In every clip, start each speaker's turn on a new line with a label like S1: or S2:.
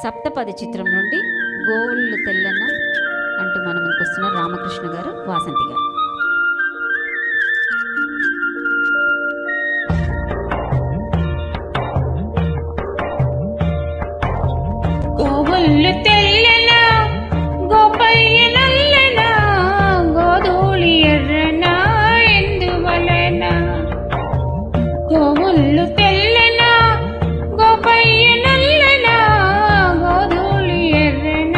S1: సప్తపది చిత్రం నుండి గోవుళ్ళు తెల్లన్న అంటూ మన ముందుకు వస్తున్నారు రామకృష్ణ గారు, వాసంతి గారు.
S2: గోవుళ్ళు తెల్లన గోపయ్య నల్లన గోధూళి ఎర్రన ఎందువలన. గోవుళ్ళు తెల్లన గోపయ్య నల్లన గోధూళి ఎర్రన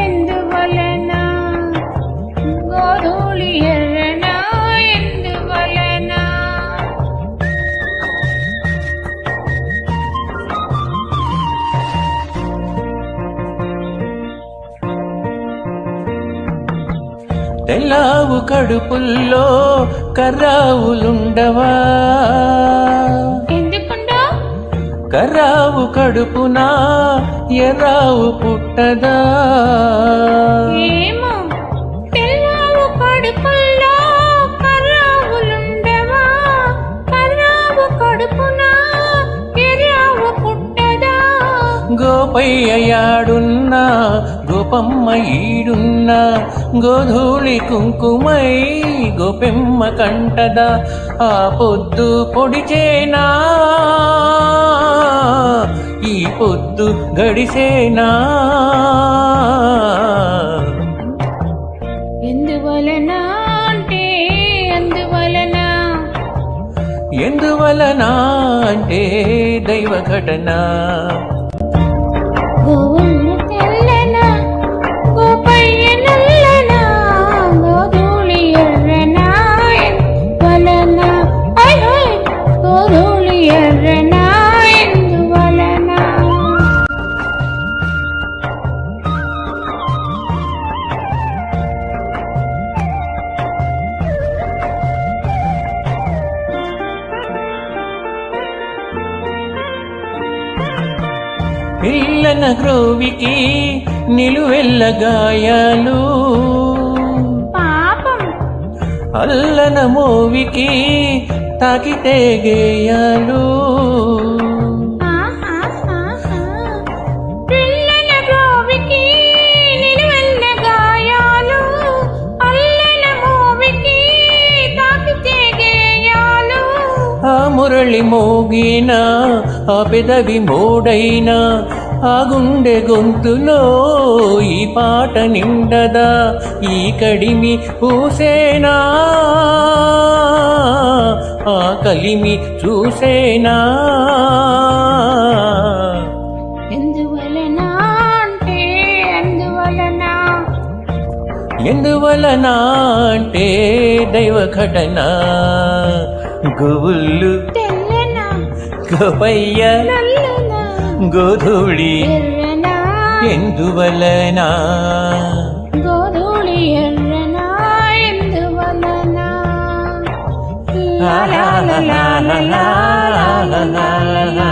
S2: ఎందువలన. గోధూళి ఎర్రన ఎందువలన.
S3: తెల్లావు కడుపుల్లో కర్రావులుండవా?
S2: ఎందుకుండా?
S3: కర్రావు కడుపునా ఎర్రావు పుట్టదా?
S2: ఏమో తెల్లావు కడుపుల్లో కర్రావులుండవా? కర్రావు కడుపునా ఎర్రావు పుట్టదా?
S3: గోపయ్య యాడున్నా గోపమ్మ ఈడున్నా గోధూళి కుంకుమై గోపెమ్మ కంటదా? ఆ పొద్దు పొడిచేనా ఈ పొద్దు గడిసేనా?
S2: ఎందువలన అంటే అందువలన.
S3: ఎందువలన అంటే దైవ ఘటన.
S2: గోవుళ్ళు తెల్లన గోపయ్య నల్లన గోధూళి ఎర్రన ఎందువలన. గోధూళి ఎర్రన ఎందువలన.
S3: పిల్లన గ్రోవికి నిలువెల్ల గాయాలు,
S2: పాపం
S3: అల్లన మోవికి తాకితే గేయాలు.
S2: పిల్లన గ్రోవికి నిలువెల్ల గాయాలు, అల్లన మోవికి తాకితే గేయాలు.
S3: ఆ మురళి మోగినా ఆ పెదవి మోడైనా ఆ గుండె గొంతులో ఈ పాట నిండదా? ఈ కడిమి పూసేనా ఆ కలిమి చూసేనా?
S2: ఎందువలన అంటే అందువలన.
S3: ఎందువలన అంటే దైవ ఘటన. గోవుళ్ళు
S2: తెల్లన
S3: గోపయ్య
S2: నల్లన
S3: గోధూళి
S2: ఎర్రన
S3: ఎందువలన.
S2: గోధూళి ఎర్రన ఎందువలన. లా లా లా లా లా లా లా లా లా.